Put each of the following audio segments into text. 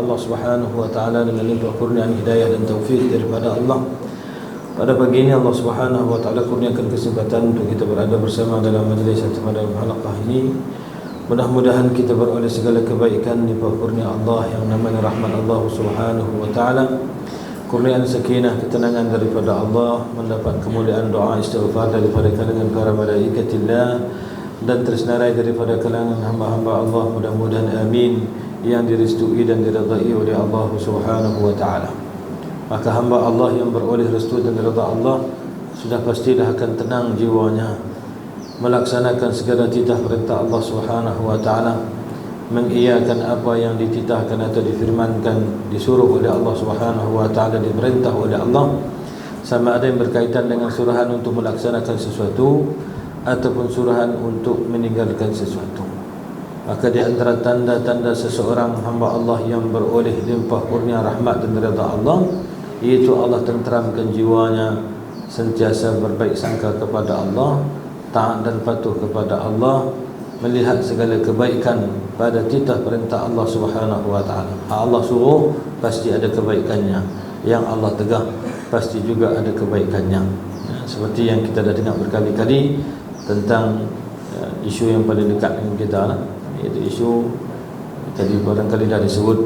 Allah Subhanahu wa taala dengan limpah kurniaan hidayah dan taufik daripada Allah. Pada pagi ini Allah Subhanahu wa taala kurniakan kesempatan untuk kita berada bersama dalam majlis pada halaqah ini. Mudah-mudahan kita beroleh segala kebaikan limpah kurnia Allah yang namanya rahmat Allah Subhanahu wa taala. Kurniaan sakinah, ketenangan daripada Allah, mendapat kemuliaan doa istighfar daripada kalangan para malaikatillah dan tersenarai daripada kalangan hamba-hamba Allah, mudah-mudahan amin, yang direstui dan diridai oleh Allah Subhanahu wa taala. Maka hamba Allah yang beroleh restu dan redha Allah sudah pastilah akan tenang jiwanya melaksanakan segala titah perintah Allah Subhanahu wa taala, mengiyakan apa yang dititahkan atau difirmankan, disuruh oleh Allah Subhanahu wa taala, diperintah oleh Allah, sama ada yang berkaitan dengan suruhan untuk melaksanakan sesuatu ataupun suruhan untuk meninggalkan sesuatu. Maka di antara tanda-tanda seseorang hamba Allah yang beroleh limpah kurnia rahmat dan redha Allah, iaitu Allah tenteramkan jiwanya, sentiasa berbaik sangka kepada Allah, taat dan patuh kepada Allah, melihat segala kebaikan pada titah perintah Allah Subhanahu wa taala. Allah suruh pasti ada kebaikannya, yang Allah tegah pasti juga ada kebaikannya. Seperti yang kita dah dengar berkali-kali tentang isu yang paling dekat dengan kita, iaitu isu tadi barangkali dah disebut,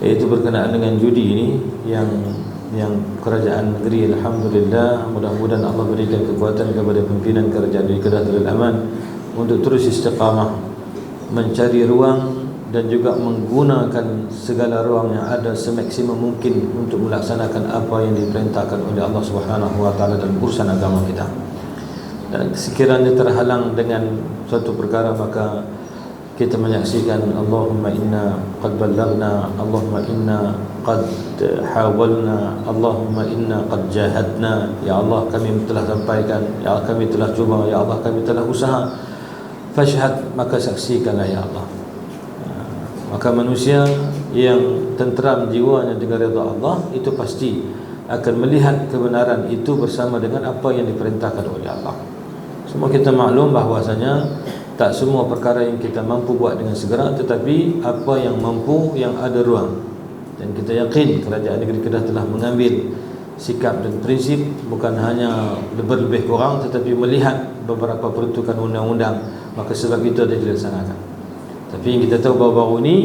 iaitu berkenaan dengan judi ini yang kerajaan negeri, alhamdulillah, mudah-mudahan Allah berikan kekuatan kepada pimpinan kerajaan di Kedah Darul Aman untuk terus istiqamah mencari ruang dan juga menggunakan segala ruang yang ada semaksimum mungkin untuk melaksanakan apa yang diperintahkan oleh Allah Subhanahu wa taala dalam urusan agama kita. Dan sekiranya terhalang dengan suatu perkara, maka kita menyaksikan Allahumma inna qad ballaghna, Allahumma inna qad hawalna, Allahumma inna qad jahadna, ya Allah kami telah sampaikan, ya Allah kami telah cuba, ya Allah kami telah usaha, fashhad, maka saksikanlah ya Allah. Maka manusia yang tenteram jiwanya dengan redha Allah itu pasti akan melihat kebenaran itu bersama dengan apa yang diperintahkan oleh Allah. Semua kita maklum bahwasanya tak semua perkara yang kita mampu buat dengan segera, tetapi apa yang mampu, yang ada ruang. Dan kita yakin kerajaan negeri Kedah telah mengambil sikap dan prinsip bukan hanya lebih kurang, tetapi melihat beberapa peruntukan undang-undang, maka sebab itu ada dilaksanakan. Tapi yang kita tahu baru-baru ini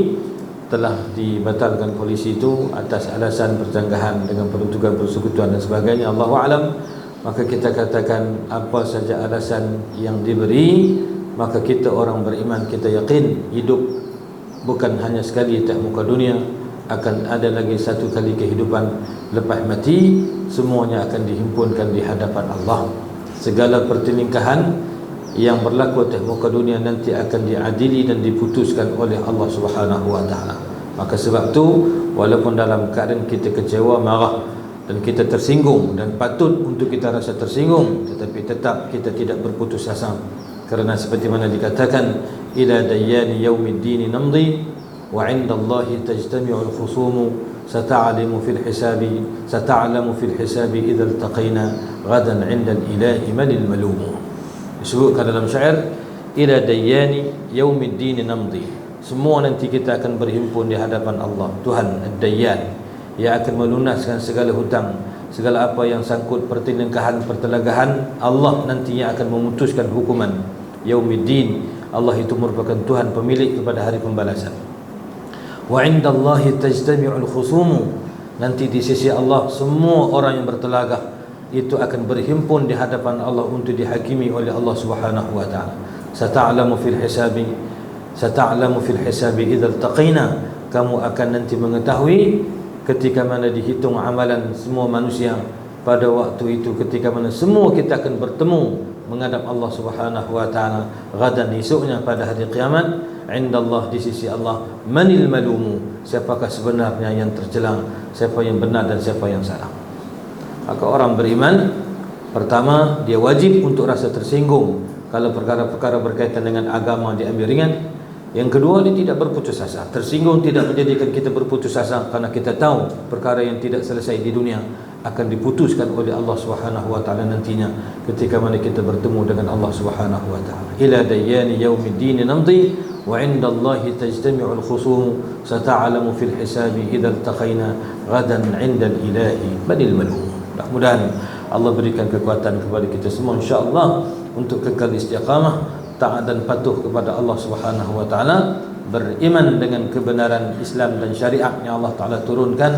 telah dibatalkan polisi itu atas alasan perjanggahan dengan peruntukan persekutuan dan sebagainya, Allahu a'lam. Maka kita katakan apa saja alasan yang diberi, maka kita orang beriman kita yakin hidup bukan hanya sekali atas muka dunia, akan ada lagi satu kali kehidupan lepas mati, semuanya akan dihimpunkan di hadapan Allah. Segala pertelingkahan yang berlaku atas muka dunia nanti akan diadili dan diputuskan oleh Allah Subhanahu wa taala. Maka sebab tu walaupun dalam keadaan kita kecewa, marah dan kita tersinggung, dan patut untuk kita rasa tersinggung, tetapi tetap kita tidak berputus asa, kerana seperti mana dikatakan ila dayyani yaumiddin namdi wa 'inda Allahi tajtami'ul khusumu sata'lamu fil hisabi idza iltaqaina ghadan 'inda al-ilahi manil malum. Disebutkan dalam syair ila dayyani yaumiddin namdi, semua nanti kita akan berhimpun di hadapan Allah Tuhan ad-dayyan, yang akan melunaskan segala hutang, segala apa yang sangkut pertelingkahan, pertelagahan. Allah nantinya akan memutuskan hukuman yaumiddin. Allah itu merupakan Tuhan pemilik kepada hari pembalasan. Wa 'indallahi tajtami'ul khusumu, nanti di sisi Allah semua orang yang bertelagah itu akan berhimpun di hadapan Allah untuk dihakimi oleh Allah Subhanahu wa taala. Sata'lamu fil hisabi idza iltaqaina, kamu akan nanti mengetahui ketika mana dihitung amalan semua manusia pada waktu itu, ketika mana semua kita akan bertemu menghadap Allah Subhanahu wa taala gadan, esoknya pada hari kiamat, indallah, di sisi Allah, manil malumu, siapakah sebenarnya yang tercelang, siapa yang benar dan siapa yang salah. Maka orang beriman, pertama dia wajib untuk rasa tersinggung kalau perkara-perkara berkaitan dengan agama diambil ringan. Yang kedua, dia tidak berputus asa. Tersinggung tidak menjadikan kita berputus asa, karena kita tahu perkara yang tidak selesai di dunia akan diputuskan oleh Allah Subhanahu wa taala nantinya ketika mana kita bertemu dengan Allah Subhanahu wa taala. Ila dayyani yaumiddin namdi wa 'inda Allahi tajtami'ul khusum sata'lamu fil hisabi idza iltaqaina ghadan 'inda al-ilahi badil malum. Mudah-mudahan Allah berikan kekuatan kepada kita semua insya-Allah untuk kekal istiqamah, taat dan patuh kepada Allah Subhanahu wa taala, beriman dengan kebenaran Islam dan syariat yang Allah Taala turunkan,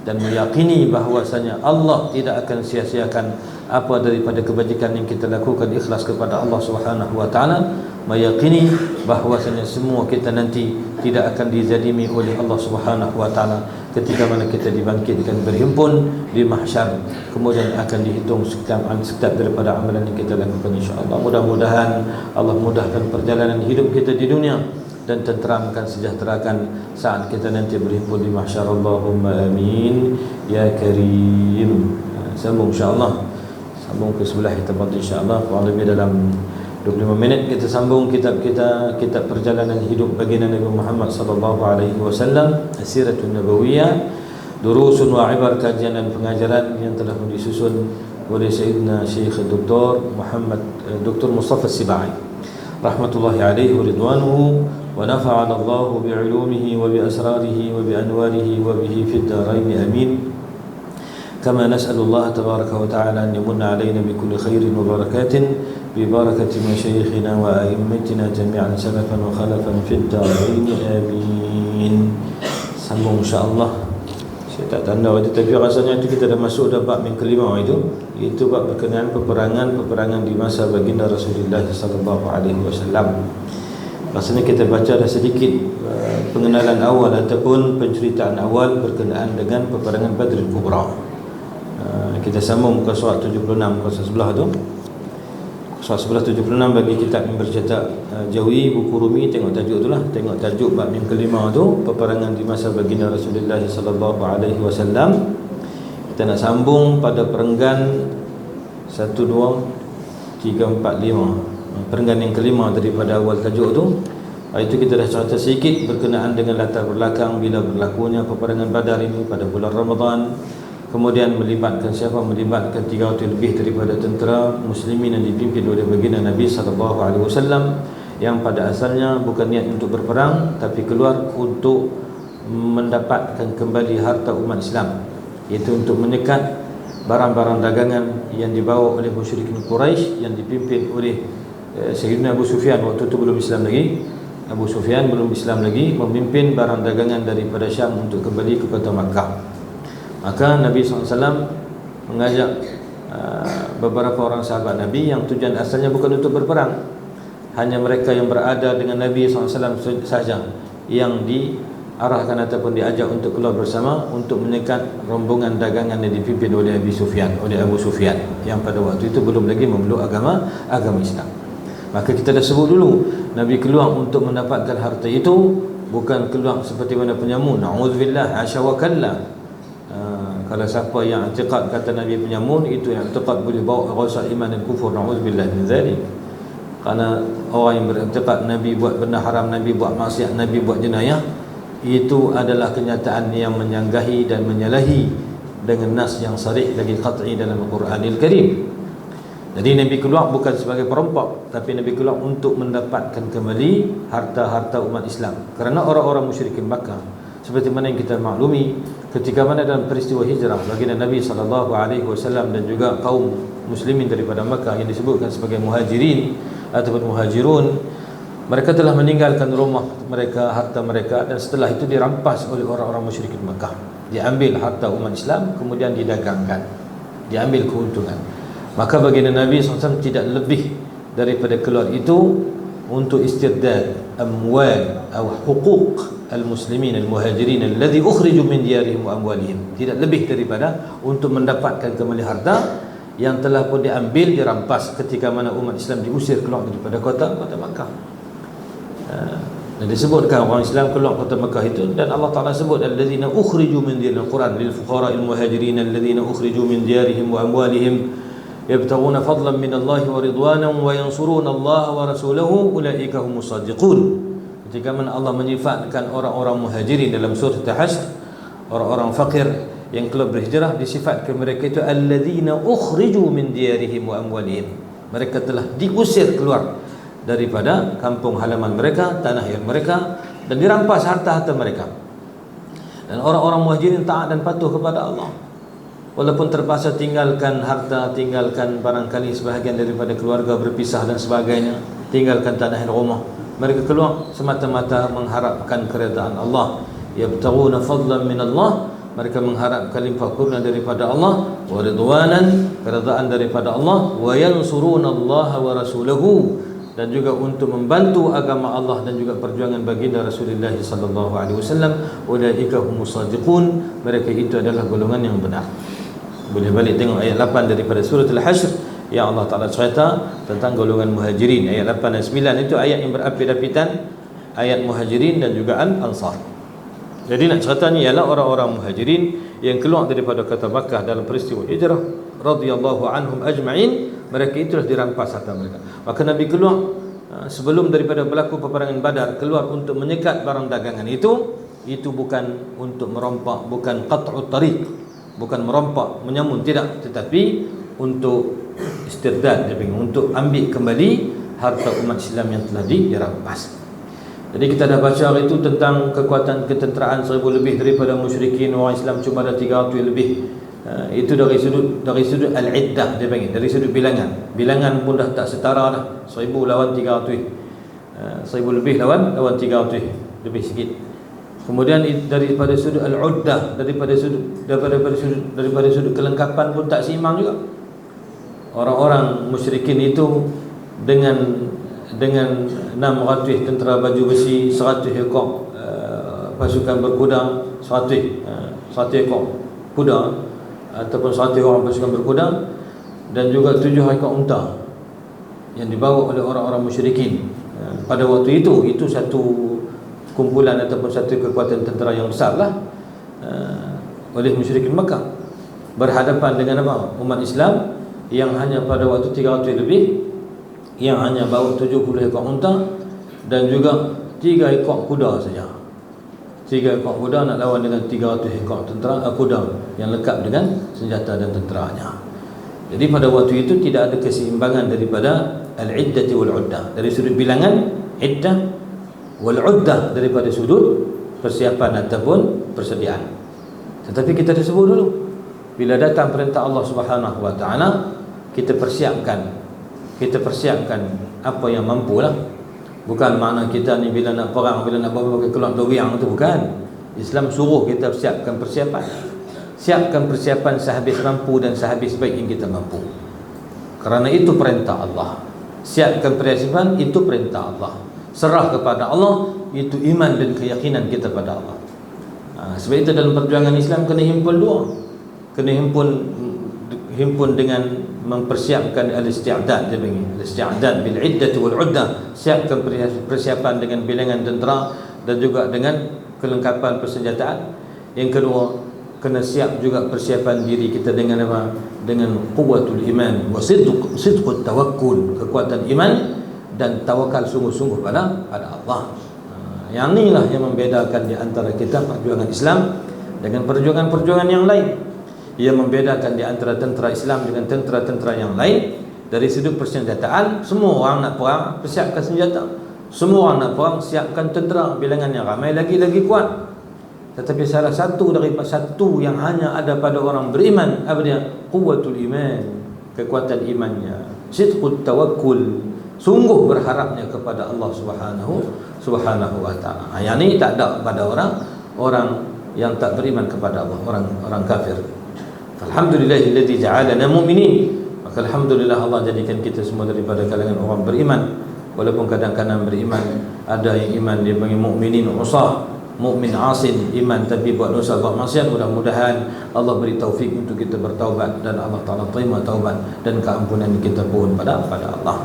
dan meyakini bahwasanya Allah tidak akan sia-siakan apa daripada kebajikan yang kita lakukan, ikhlas kepada Allah Subhanahu wa taala, meyakini bahwasanya semua kita nanti tidak akan dizalimi oleh Allah Subhanahu wa taala ketika mana kita dibangkitkan berhimpun di mahsyar, kemudian akan dihitung setiap daripada amalan yang kita lakukan insya-Allah. Mudah-mudahan Allah mudahkan perjalanan hidup kita di dunia dan tenteramkan, sejahterakan saat kita nanti berhimpun di mahsyar. Allahumma amin ya karim. Sambung insya-Allah, sambung ke sebelah tempat insya-Allah. Kurang lebih dalam 25 minit kita sambung kitab kita, kitab perjalanan hidup baginda Nabi Muhammad sallallahu alaihi wasallam, As-Siratun Nabawiyah, durusun wa ibar, kajian dan pengajaran yang telah disusun oleh Sayyidina Syekh Dr. Dr. Mustafa Sibai rahmatullahi alaihi wa ridwanuhu, wa nafa'ana Allah bi'ulumihi wa bi asrarihi wa bi anwarihi wa bihi fid darain amin. كما نسأل الله تبارك وتعالى أن يمن علينا بكل خير وبركات ببركة مشايخنا وأئمتنا جميعا سلفا وخلفا في الدارين آمين. Sambung insya-Allah. Saya tak tanda waktu, tapi rasanya itu kita dah masuk dah bab yang kelima itu bab berkenaan peperangan di masa baginda Rasulullah sallallahu alaihi wasallam. Rasanya kita baca dah sedikit pengenalan awal ataupun penceritaan awal berkenaan dengan peperangan Badrul Kubra. Kita sambung muka surat 76, muka surat sebelah tu, surat sebelah 76 bagi kitab yang bercetak Jawi buku Rumi. Tengok tajuk tu lah, tengok tajuk bab yang kelima tu, peperangan di masa baginda Rasulullah sallallahu alaihi wasallam. Kita nak sambung pada perenggan 1, 2, 3, 4, 5, perenggan yang kelima daripada awal tajuk tu. Itu kita dah cerita sedikit berkenaan dengan latar belakang bila berlakunya peperangan Badar ini pada bulan Ramadan. Kemudian melibatkan siapa? Melibatkan 300 lebih daripada tentera muslimin yang dipimpin oleh baginda Nabi sallallahu alaihi wasallam, yang pada asalnya bukan niat untuk berperang tapi keluar untuk mendapatkan kembali harta umat Islam, iaitu untuk menyekat barang-barang dagangan yang dibawa oleh musyrikin Quraisy yang dipimpin oleh Sayyidina Abu Sufyan. Waktu itu belum Islam lagi. Abu Sufyan belum Islam lagi, memimpin barang dagangan daripada Syam untuk kembali ke kota Makkah. Maka Nabi SAW mengajak beberapa orang sahabat Nabi yang tujuan asalnya bukan untuk berperang, hanya mereka yang berada dengan Nabi SAW sahaja yang diarahkan ataupun diajak untuk keluar bersama untuk menyekat rombongan dagangan yang dipimpin oleh Abu Sufyan yang pada waktu itu belum lagi memeluk agama Islam. Maka kita dah sebut dulu, Nabi keluar untuk mendapatkan harta itu, bukan keluar seperti mana penyamun. Na'udzubillah, hasya wa kalla. Kalau siapa yang i'tiqad kata Nabi penyamun, itu yang i'tiqad boleh bawa rasa iman dan kufur. Na'udzubillah min zalik. Kerana orang yang beriktikad Nabi buat benda haram, Nabi buat maksiat, Nabi buat jenayah, itu adalah kenyataan yang menyanggahi dan menyalahi dengan nas yang sarih lagi qat'i dalam Al-Quranil Karim. Jadi Nabi keluar bukan sebagai perampok, tapi Nabi keluar untuk mendapatkan kembali harta-harta umat Islam. Kerana orang-orang musyrikin Makkah, seperti mana yang kita maklumi, ketika mana dalam peristiwa hijrah baginda Nabi sallallahu alaihi wasallam dan juga kaum muslimin daripada Makkah yang disebutkan sebagai muhajirin ataupun muhajirun, mereka telah meninggalkan rumah mereka, harta mereka, dan setelah itu dirampas oleh orang-orang musyrikin Makkah. Diambil harta umat Islam, kemudian didagangkan, diambil keuntungan. Maka baginda Nabi SAW tidak lebih daripada keluar itu untuk istirdad amwal atau huquq al-muslimin al-muhajirin alladhi ukhriju min diyarihim wa amwalihim. Tidak lebih daripada untuk mendapatkan kembali harta yang telah pun diambil, dirampas ketika mana umat Islam diusir keluar daripada kota Makkah. Dan disebutkan orang Islam keluar kota Makkah itu, dan Allah Ta'ala sebut alladzina ukhriju min diyarihim, Al-Quran, lil fuqara'il muhajirin alladzina ukhriju min diyarihim wa amwalihim yabtaghuna fadlan min Allah wa ridwanan wa yansuruna Allah wa rasulahu ulaika humus shadiqun. Ketika mana Allah menyifatkan orang-orang muhajirin dalam surah Al-Hashr, orang-orang fakir yang keluar berhijrah, disifatkan mereka itu alladzina ukhriju min diyarihim wa amwalihim. Mereka telah diusir keluar daripada kampung halaman mereka, tanah air mereka, dan dirampas harta-harta mereka. Dan orang-orang Muhajirin taat dan patuh kepada Allah, walaupun terpaksa tinggalkan harta, tinggalkan barangkali sebahagian daripada keluarga, berpisah dan sebagainya, tinggalkan tanah dan rumah. Mereka keluar semata-mata mengharapkan keredaan Allah. Yabtaghuna fadlan min Allah, mereka mengharapkan limpah kurnia daripada Allah, wa ridwanan, keredaan daripada Allah, wa yansuruna Allah wa rasulahu, dan juga untuk membantu agama Allah dan juga perjuangan baginda Rasulullah sallallahu alaihi wasallam. Ulaika humus shadiqun, mereka itu adalah golongan yang benar. Boleh balik tengok ayat 8 daripada surah Al-Hashr yang Allah Ta'ala cerita tentang golongan Muhajirin. Ayat 8 dan 9 itu ayat yang berapit-apitan, ayat Muhajirin dan juga Al-Ansar. Jadi nak ceritanya ialah orang-orang Muhajirin yang keluar daripada kota Makkah dalam peristiwa hijrah radhiyallahu anhum ajma'in. Mereka itulah dirampas harta mereka. Maka Nabi keluar sebelum daripada berlaku peperangan Badar, keluar untuk menyekat barang dagangan itu bukan untuk merompak, bukan qat'ut tariq, bukan merompak, menyamun, tidak, tetapi untuk istirdad, untuk ambil kembali harta umat Islam yang telah dirampas. Jadi kita dah baca hari itu tentang kekuatan ketenteraan 1000 lebih daripada musyrikin. Orang Islam cuma ada 300 lebih. Itu dari sudut al-iddah, dia panggil, dari sudut bilangan. Bilangan pun dah tak setara dah. 1000 lawan 300. 1000 lebih lawan 300 lebih sikit. Kemudian daripada sudut al-uddah, daripada sudut kelengkapan pun tak seimbang juga. Orang-orang musyrikin itu dengan 600 tentera baju besi, 100 ekor pasukan berkuda, 100 ekor kuda ataupun 100 orang pasukan berkuda, dan juga 7 ekor unta yang dibawa oleh orang-orang musyrikin. Pada waktu itu satu kumpulan ataupun satu kekuatan tentera yang besar lah oleh musyrikin Makkah, berhadapan dengan apa? Umat Islam yang hanya pada waktu 300 lebih, yang hanya bawa 70 ekor unta dan juga 3 ekor kuda saja. 3 ekor kuda nak lawan dengan 300 ekor tentera kuda yang lengkap dengan senjata dan tenteranya. Jadi pada waktu itu tidak ada keseimbangan daripada al-iddati wal-uddah, dari sudut bilangan iddah, wal-uddah daripada sudut persiapan ataupun persediaan. Tetapi kita dah sebut dulu, bila datang perintah Allah Subhanahu wa taala, kita persiapkan apa yang mampu lah. Bukan makna kita ni bila nak perang, bila nak pakai keluar doriang tu, bukan. Islam suruh kita siapkan persiapan sehabis mampu dan sehabis baik yang kita mampu. Kerana itu perintah Allah. Siapkan persiapan, itu perintah Allah. Serah kepada Allah, itu iman dan keyakinan kita pada Allah. Sebab itu dalam perjuangan Islam kena himpun dua. Kena himpun dengan mempersiapkan al-isti'dad, dia panggil al-isti'dad bil iddati wal uddah, siapkan persiapan dengan bilangan tentera dan juga dengan kelengkapan persenjataan. Yang kedua, kena siap juga persiapan diri kita dengan apa? Dengan quwwatul iman wa sidqut tawakkul, kekuatan iman dan tawakal sungguh-sungguh pada Allah. Yang inilah yang membedakan di antara kita perjuangan Islam dengan perjuangan-perjuangan yang lain. Ia membedakan di antara tentera Islam dengan tentera-tentera yang lain dari sudut persenjataan. Semua orang nak perang, persiapkan senjata. Semua orang nak perang, siapkan tentera, bilangan yang ramai lagi kuat. Tetapi salah satu daripada satu yang hanya ada pada orang beriman, apa dia? Quwwatul iman, kekuatan imannya. Sidqut tawakkul, sungguh berharapnya kepada Allah Subhanahu wa taala. Yang ini tak ada pada orang yang tak beriman kepada Allah, orang kafir. Alhamdulillahilladzi ja'alana mu'minin. Maka alhamdulillah Allah jadikan kita semua daripada kalangan orang beriman. Walaupun kadang-kadang beriman, ada yang iman dia panggil mukminin usah, mukmin asin, iman tapi buat dosa, buat maksiat. Mudah-mudahan Allah beri taufik untuk kita bertaubat dan Allah Taala terima taubat dan keampunan kita pun pada Allah.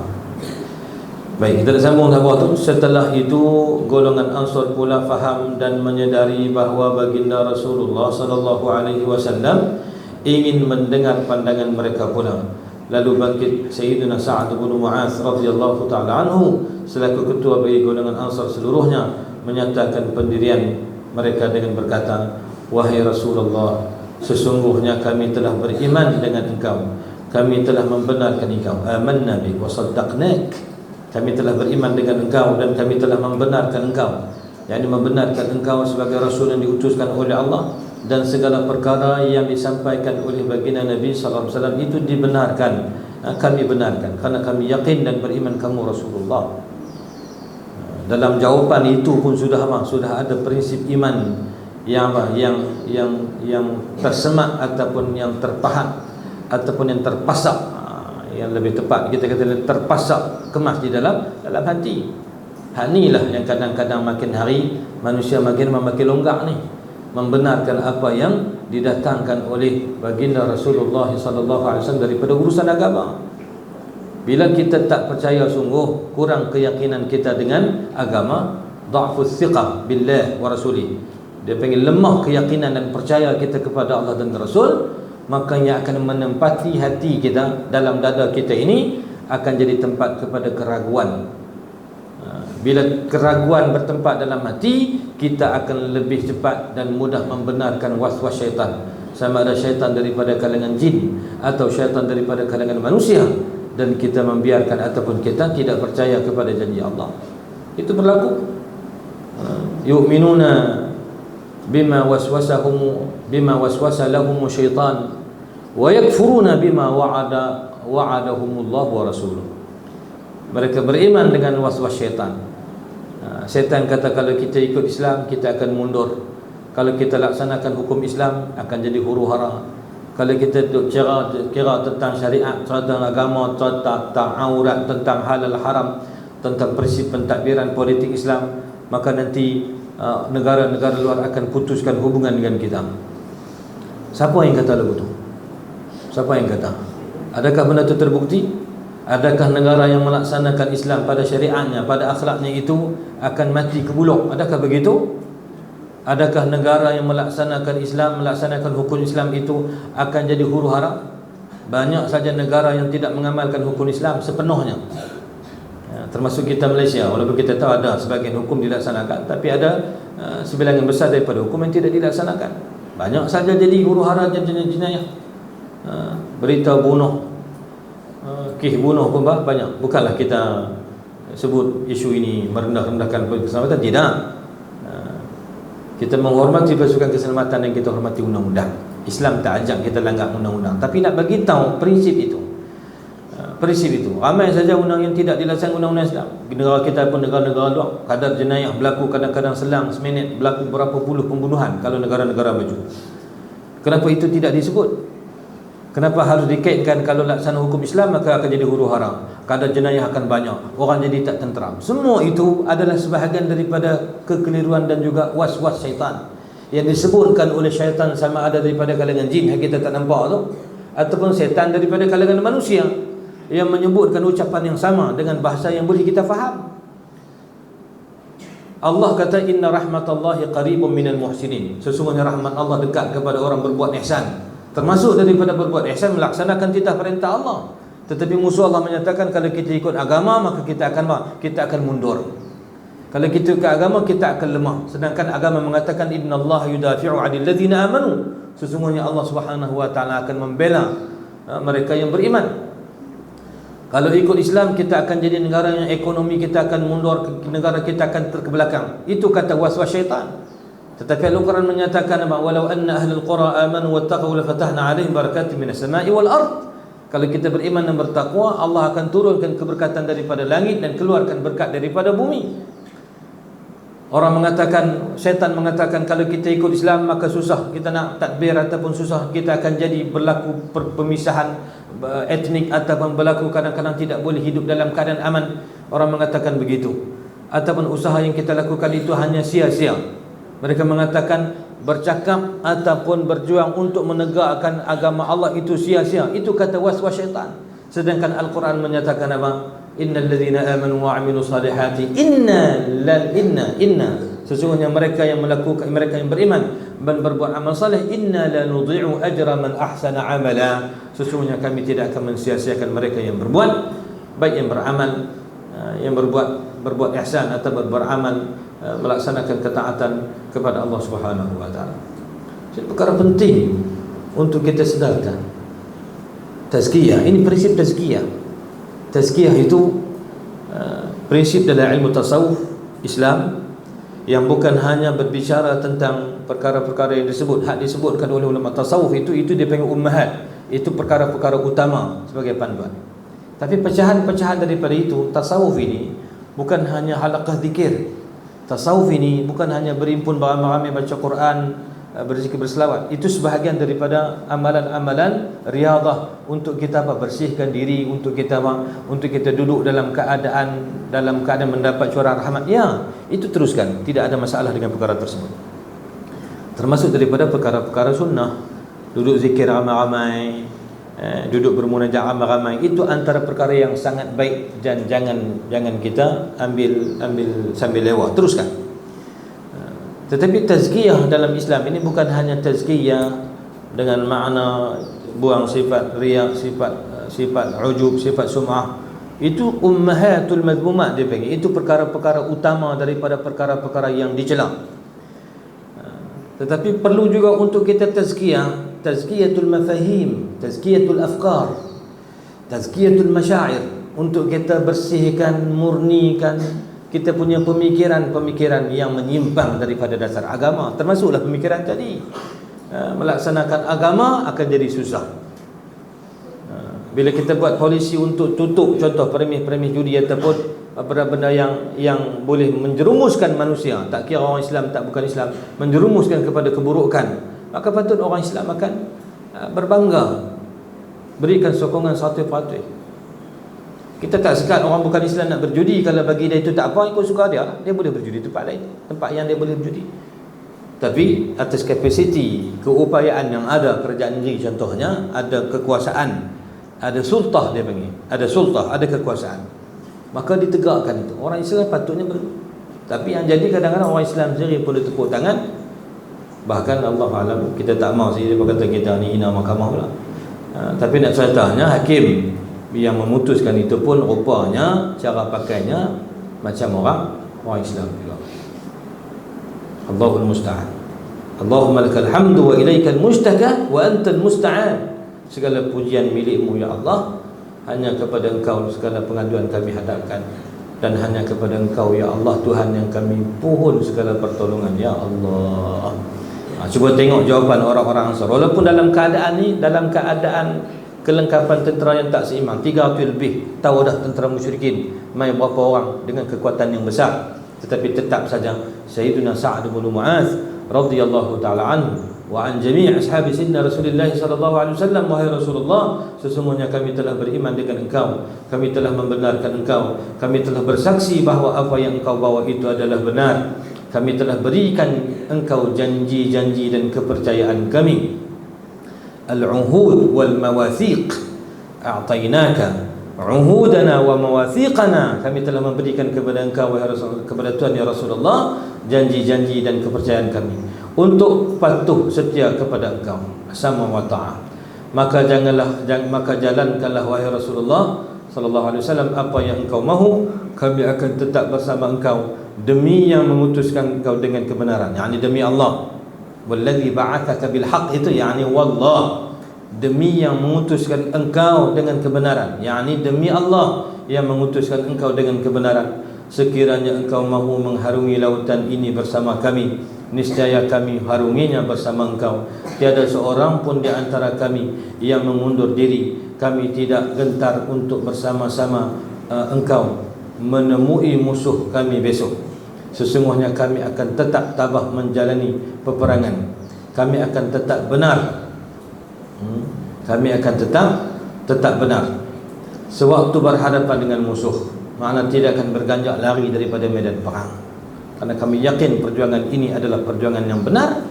Baik, kita sambung sahabat tu. Setelah itu golongan Ansar pula faham dan menyedari bahawa baginda Rasulullah sallallahu alaihi wasallam ingin mendengar pandangan mereka pula. Lalu bangkit Sayyidina Sa'ad bin Mu'adz radhiyallahu ta'ala anhu selaku ketua bagi golongan Ansar seluruhnya, menyatakan pendirian mereka dengan berkata, wahai Rasulullah, sesungguhnya kami telah beriman dengan engkau, kami telah membenarkan engkau, amanna bik wa saddaqnak. Kami telah beriman dengan engkau dan kami telah membenarkan engkau, yakni membenarkan engkau sebagai Rasul yang diutuskan oleh Allah, dan segala perkara yang disampaikan oleh baginda Nabi sallallahu alaihi wasallam itu dibenarkan. Kami benarkan kerana kami yakin dan beriman kamu Rasulullah. Dalam jawapan itu pun sudah ada prinsip iman yang tersemat ataupun yang terpahat ataupun yang terpasak, yang lebih tepat kita kata terpasak, kemas di dalam hati. Hak inilah yang kadang-kadang makin hari manusia makin longgak ni, membenarkan apa yang didatangkan oleh baginda Rasulullah sallallahu alaihi wasallam daripada urusan agama. Bila kita tak percaya sungguh, kurang keyakinan kita dengan agama, dha'fus thiqah billah wa rasulih, dia panggil lemah keyakinan dan percaya kita kepada Allah dan Rasul, maka yang akan menempati hati kita, dalam dada kita ini akan jadi tempat kepada keraguan. Bila keraguan bertempat dalam hati, kita akan lebih cepat dan mudah membenarkan was-was syaitan, sama ada syaitan daripada kalangan jin atau syaitan daripada kalangan manusia, dan kita membiarkan ataupun kita tidak percaya kepada janji Allah. Itu berlaku. Yu'minuna bima waswasa lahum syaitan wa yakfuruna bima wa'adahumullah wa rasuluh. Mereka beriman dengan was-was syaitan. Syaitan kata kalau kita ikut Islam kita akan mundur, kalau kita laksanakan hukum Islam akan jadi huru-hara, kalau kita kira tentang syariat, tentang agama, tentang aurat, tentang halal haram, tentang prinsip pentadbiran politik Islam, maka nanti negara-negara luar akan putuskan hubungan dengan kita. Siapa yang kata lagu tu? Siapa yang kata? Adakah benda itu terbukti? Adakah negara yang melaksanakan Islam pada syariatnya, pada akhlaknya itu akan mati ke buluk? Adakah begitu? Adakah negara yang melaksanakan Islam, melaksanakan hukum Islam itu akan jadi huru-hara? Banyak saja negara yang tidak mengamalkan hukum Islam sepenuhnya, termasuk kita Malaysia. Walaupun kita tahu ada sebagian hukum dilaksanakan, tapi ada sebilangan besar daripada hukum yang tidak dilaksanakan. Banyak saja jadi huru-hara jenayah, berita bunuh, kes bunuh pun banyak. Bukanlah kita sebut isu ini merendah-rendahkan keselamatan, tidak. Kita menghormati pasukan keselamatan dan kita hormati undang-undang. Islam tak ajak kita langgar undang-undang, tapi nak bagi tahu prinsip itu. Prinsip itu. Ramai saja undang yang tidak dilaksanakan undang-undang Islam. Negara kita pun negara-negara luar, kadar jenayah berlaku kadang-kadang selang seminit berlaku berapa puluh pembunuhan kalau negara-negara maju. Kenapa itu tidak disebut? Kenapa harus dikaitkan kalau laksana hukum Islam maka akan jadi huru-hara, kadar jenayah akan banyak, orang jadi tak tenteram? Semua itu adalah sebahagian daripada kekeliruan dan juga was-was syaitan yang disebutkan oleh syaitan, sama ada daripada kalangan jin yang kita tak nampak tu, ataupun syaitan daripada kalangan manusia yang menyebutkan ucapan yang sama dengan bahasa yang boleh kita faham. Allah kata inna rahmatallahi qaribun minal muhsinin, sesungguhnya rahmat Allah dekat kepada orang berbuat ihsan. Termasuk daripada berbuat ihsan melaksanakan titah perintah Allah. Tetapi musuh Allah menyatakan kalau kita ikut agama maka kita akan mundur. Kalau kita ikut agama kita akan lemah. Sedangkan agama mengatakan innallaha yudafi'u 'anil ladzina amanu, sesungguhnya Allah Subhanahu wa taala akan membela mereka yang beriman. Kalau ikut Islam kita akan jadi negara yang ekonomi kita akan mundur, negara kita akan terkebelakang. Itu kata was-was syaitan. Tetapi Al-Quran menyatakan walau anna ahlul qura amanu wattaqu la fatahna 'alaihim barakatin minas sama'i wal ard. Kalau kita beriman dan bertakwa, Allah akan turunkan keberkatan daripada langit dan keluarkan berkat daripada bumi. Orang mengatakan, syaitan mengatakan kalau kita ikut Islam maka susah, kita nak tadbir ataupun susah, kita akan jadi berlaku pemisahan etnik ataupun berlaku kadang-kadang tidak boleh hidup dalam keadaan aman. Orang mengatakan begitu. Ataupun usaha yang kita lakukan itu hanya sia-sia. Mereka mengatakan bercakap ataupun berjuang untuk menegakkan agama Allah itu sia-sia. Itu kata was-was syaitan. Sedangkan Al-Quran menyatakan apa? Innal ladzina amanu wa 'amilus salihati inna sesungguhnya mereka yang beriman dan berbuat amal saleh, inna la nudhi'u ajra man ahsana 'amala, sesungguhnya kami tidak akan mensia-siakan mereka yang berbuat baik, yang beramal, yang berbuat ihsan atau beramal, melaksanakan ketaatan kepada Allah Subhanahu wa taala. Jadi perkara penting untuk kita sedarkan. Tazkiyah, ini prinsip tazkiyah. Tazkiyah itu prinsip dalam ilmu tasawuf Islam yang bukan hanya berbicara tentang perkara-perkara yang disebutkan oleh ulama tasawuf itu dia panggil ummahat, itu perkara-perkara utama sebagai panduan. Tapi pecahan-pecahan daripada itu, tasawuf ini bukan hanya halaqah zikir. Tasawuf ini bukan hanya berimpun beramai-ramai baca Quran, berzikir, berselawat. Itu sebahagian daripada amalan-amalan riadah untuk kita bersihkan diri, untuk kita duduk dalam keadaan mendapat curah rahmat. Ya, itu teruskan, tidak ada masalah dengan perkara tersebut. Termasuk daripada perkara-perkara sunnah, duduk zikir ramai-ramai, duduk bermunajat ramai-ramai, itu antara perkara yang sangat baik dan jangan kita ambil sambil lewat, teruskan. Tetapi tazkiyah dalam Islam ini bukan hanya tazkiyah dengan makna buang sifat riya, sifat ujub, sifat sum'ah. Itu ummahatul madhmumat dia panggil. Itu perkara-perkara utama daripada perkara-perkara yang dicela. Tetapi perlu juga untuk kita tazkiyatul mafahim, tazkiyatul afkar, tazkiyatul masyair, untuk kita bersihkan, murnikan kita punya pemikiran yang menyimpang daripada dasar agama. Termasuklah pemikiran tadi, melaksanakan agama akan jadi susah. Bila kita buat polisi untuk tutup contoh premis judi ataupun benda-benda yang boleh menjerumuskan manusia, tak kira orang Islam tak bukan Islam, menjerumuskan kepada keburukan, maka patut orang Islam akan berbangga, berikan sokongan satu patuh. Kita tak sekat orang bukan Islam nak berjudi, kalau bagi dia itu tak apa, ikut suka dia boleh berjudi tempat lain, tempat yang dia boleh berjudi. Tapi atas kapasiti keupayaan yang ada kerajaan negeri contohnya, ada kekuasaan, ada sultah dia panggil, ada sultah, ada kekuasaan, maka ditegakkan itu. Orang Islam patutnya tapi yang jadi kadang-kadang orang Islam sendiri boleh tepuk tangan, bahkan Allah alam kita tak mahu sih dia berkata kita ni hina mahkamah pula. Tapi nak contohnya hakim yang memutuskan itu pun rupanya cara pakainya macam orang Islam juga. Allahul musta'an. Allahumma lakal hamdu wa ilaikal mustaka wa antal musta'an. Segala pujian milikmu ya Allah, hanya kepada Engkau segala pengaduan kami hadapkan, dan hanya kepada Engkau ya Allah Tuhan yang kami pohon segala pertolongan ya Allah. Cuba tengok jawapan orang-orang Ansar. Walaupun dalam keadaan ni, dalam keadaan kelengkapan tentera yang tak seimbang, 300 lebih, tahu dah tentera musyrikin mai berapa orang dengan kekuatan yang besar, tetapi tetap saja Sayyiduna Sa'ad bin Mu'adz radhiyallahu taala anhu wa an jami' ashabi sayyidina Rasulullah sallallahu alaihi wasallam, wahai Rasulullah, sesungguhnya kami telah beriman dengan Engkau, kami telah membenarkan Engkau, kami telah bersaksi bahawa apa yang Engkau bawa itu adalah benar, kami telah berikan Engkau janji-janji dan kepercayaan kami. Al-uhud wal mawathiq a'tainaka uhudana wa mawathiqana, kami telah memberikan kepada Engkau wahai Rasul, kepada Tuhan ya Rasulullah, janji-janji dan kepercayaan kami untuk patuh setia kepada Engkau sama wa ta'ah. Maka jalankanlah wahai Rasulullah sallallahu alaihi wasallam apa yang Engkau mahu, kami akan tetap bersama Engkau demi yang memutuskan Engkau dengan kebenaran, yakni demi Allah. Wallazi ba'athaka bil haqq, itu yakni wallah, demi yang mengutuskan engkau dengan kebenaran, yakni demi Allah yang mengutuskan engkau dengan kebenaran. Sekiranya engkau mahu mengharungi lautan ini bersama kami, niscaya kami harunginya bersama engkau. Tiada seorang pun di antara kami yang mengundur diri. Kami tidak gentar untuk bersama-sama engkau menemui musuh kami besok. Sesungguhnya kami akan tetap tabah menjalani peperangan. Kami akan tetap benar. Kami akan tetap benar sewaktu berhadapan dengan musuh. Makna tidak akan berganjak lari daripada medan perang, karena kami yakin perjuangan ini adalah perjuangan yang benar,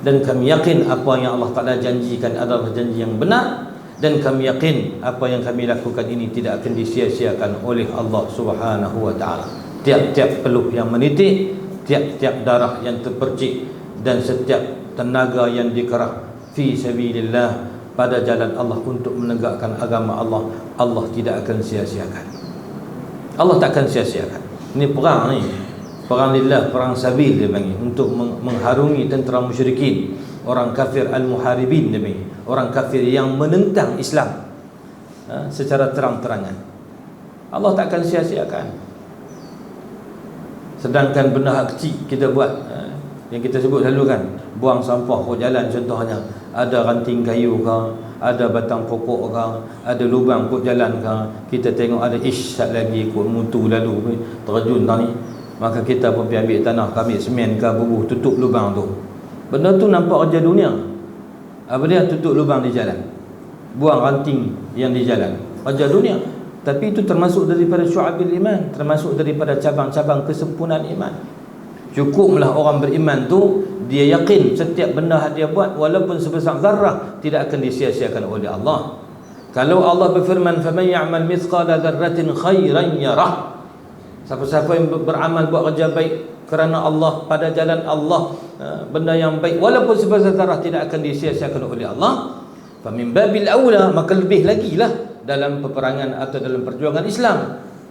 dan kami yakin apa yang Allah Ta'ala janjikan adalah janji yang benar, dan kami yakin apa yang kami lakukan ini tidak akan disia-siakan oleh Allah Subhanahu wa Ta'ala. Tiap-tiap peluh yang menitik, tiap-tiap darah yang terpercik, dan setiap tenaga yang dikerah fi sabilillah, pada jalan Allah untuk menegakkan agama Allah, Allah tidak akan sia-siakan. Allah tak akan sia-siakan. Ini perang ni, perang lillah, perang sabil dia panggil, untuk mengharungi tentera musyrikin, orang kafir al-muharibin dia panggil, orang kafir yang menentang Islam secara terang-terangan. Allah tak akan sia-siakan. Sedangkan benda hak kecil kita buat, yang kita sebut selalu kan, buang sampah ke jalan contohnya, ada ranting kayu ke, ada batang pokok ke, ada lubang kot jalan ke, kita tengok ada sat lagi kot mutu lalu terjun tadi, maka kita pun pergi ambil tanah, ambil semen ke, bubuh tutup lubang tu. Benda tu nampak kerja dunia. Apa dia? Tutup lubang di jalan, buang ranting yang di jalan, kerja dunia. Tapi itu termasuk daripada syu'abil iman, termasuk daripada cabang-cabang kesempurnaan iman. Cukuplah orang beriman tu dia yakin setiap benda yang dia buat walaupun sebesar zarrah tidak akan disia-siakan oleh Allah. Kalau Allah berfirman, "Faman ya'mal mithqala dzarratin khairan yarah." Siapa-siapa yang beramal buat kerja baik kerana Allah, pada jalan Allah, benda yang baik walaupun sebesar zarrah tidak akan disia-siakan oleh Allah. Fa min babil aula, maka lebih lagi lah dalam peperangan atau dalam perjuangan Islam,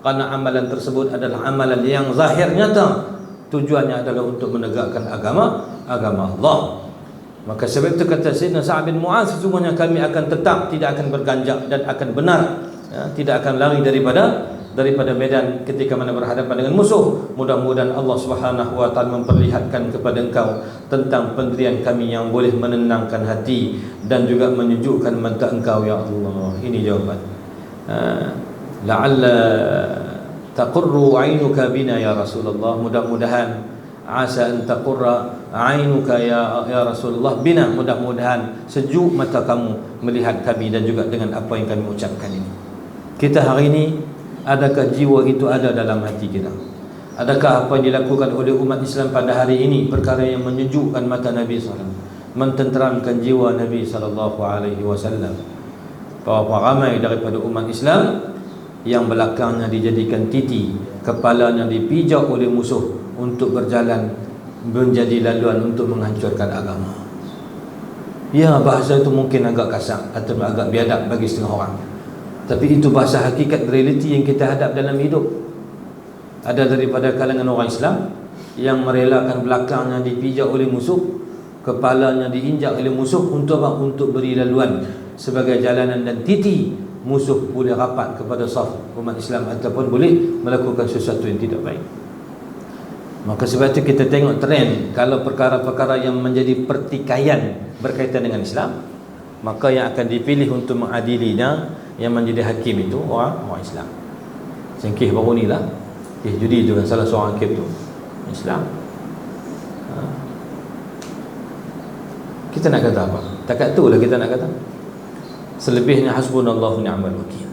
karena amalan tersebut adalah amalan yang zahir nyata, tujuannya adalah untuk menegakkan agama Allah. Maka sebab itu kata Sayyidina Sa'ad bin Mu'adz, sesungguhnya kami akan tetap tidak akan berganjak dan akan benar, tidak akan lari daripada medan ketika mana berhadapan dengan musuh. Mudah-mudahan Allah Subhanahu wa taala memperlihatkan kepada engkau tentang pendirian kami yang boleh menenangkan hati dan juga menyejukkan mata engkau ya Allah. Ini jawaban. La'alla taqurru 'ainuka bina ya Rasulullah. Mudah-mudahan asa an taqurra 'ainuka ya Rasulullah bina. Mudah-mudahan sejuk mata kamu melihat kami dan juga dengan apa yang kami ucapkan ini. Kita hari ini, adakah jiwa itu ada dalam hati kita? Adakah apa yang dilakukan oleh umat Islam pada hari ini perkara yang menyejukkan mata Nabi SAW, mententeramkan jiwa Nabi SAW? Berapa ramai daripada umat Islam yang belakangnya dijadikan titi, kepalanya dipijak oleh musuh untuk berjalan menjadi laluan untuk menghancurkan agama. Ya, bahasa itu mungkin agak kasar atau agak biadab bagi setengah orang, tapi itu bahasa hakikat realiti yang kita hadap dalam hidup. Ada daripada kalangan orang Islam yang merelakan belakangnya dipijak oleh musuh, kepalanya diinjak oleh musuh untuk apa? Untuk beri laluan sebagai jalanan dan titi musuh boleh rapat kepada saf umat Islam ataupun boleh melakukan sesuatu yang tidak baik. Maka sebab itu kita tengok trend, kalau perkara-perkara yang menjadi pertikaian berkaitan dengan Islam, maka yang akan dipilih untuk mengadilinya, yang menjadi hakim itu orang Islam. Sengkih baru ni lah, judi itu kan salah seorang hakim tu Islam. Kita nak kata apa? Takat tu lah kita nak kata. Selebihnya hasbunallahu ni'mal wakil.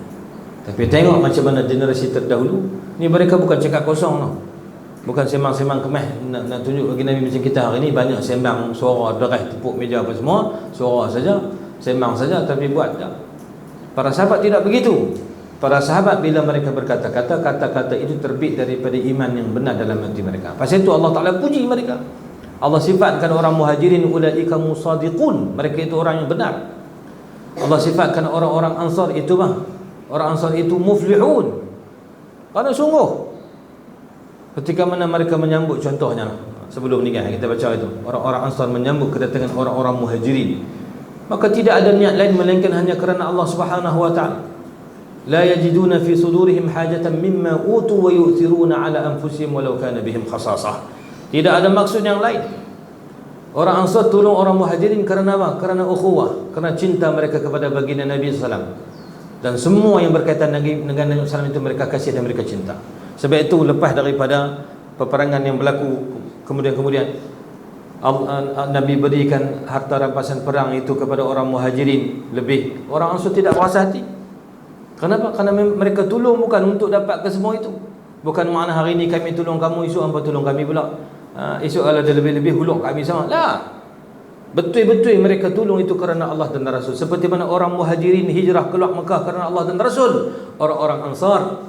Tapi tengok macam mana generasi terdahulu ni, mereka bukan cakap kosong tau. Bukan semang-semang kemah nak tunjuk bagi Nabi macam kita hari ni, banyak sembang, suara, derah, tepuk meja apa semua, suara saja, sembang saja, tapi buat tak. Para sahabat tidak begitu. Para sahabat bila mereka berkata-kata, kata-kata itu terbit daripada iman yang benar dalam hati mereka. Pasal itu Allah Ta'ala puji mereka. Allah sifatkan orang muhajirin, ulaika musadiqun, mereka itu orang yang benar. Allah sifatkan orang-orang ansar itu orang ansar itu muflihun, kerana sungguh ketika mana mereka menyambut, contohnya sebelum nikah kita baca itu, orang-orang ansar menyambut kedatangan orang-orang muhajirin, maka tidak ada niat lain melainkan hanya kerana Allah Subhanahu wa taala. La yajiduna fi sudurihim hajatan mimma utu wa yu'thiruna ala anfusihim walau kana bihim khasasah. Tidak ada maksud yang lain. Orang Ansar tolong orang Muhajirin kerana apa? Kerana ukhuwah, kerana cinta mereka kepada baginda Nabi SAW. Dan semua yang berkaitan dengan Nabi SAW itu mereka kasih dan mereka cinta. Sebab itu lepas daripada peperangan yang berlaku, kemudian Nabi berikan harta rampasan perang itu kepada orang Muhajirin lebih. Orang Ansar tidak puas hati. Kenapa? Kerana mereka tolong bukan untuk dapatkan semua itu. Bukan makna hari ini kami tolong kamu, esok hampa tolong kami pula. Esok kalau ada lebih-lebih huluk kami sama. Lah. Betul-betul mereka tolong itu kerana Allah dan Rasul. Seperti mana orang Muhajirin hijrah keluar Mekah kerana Allah dan Rasul. Orang-orang Ansar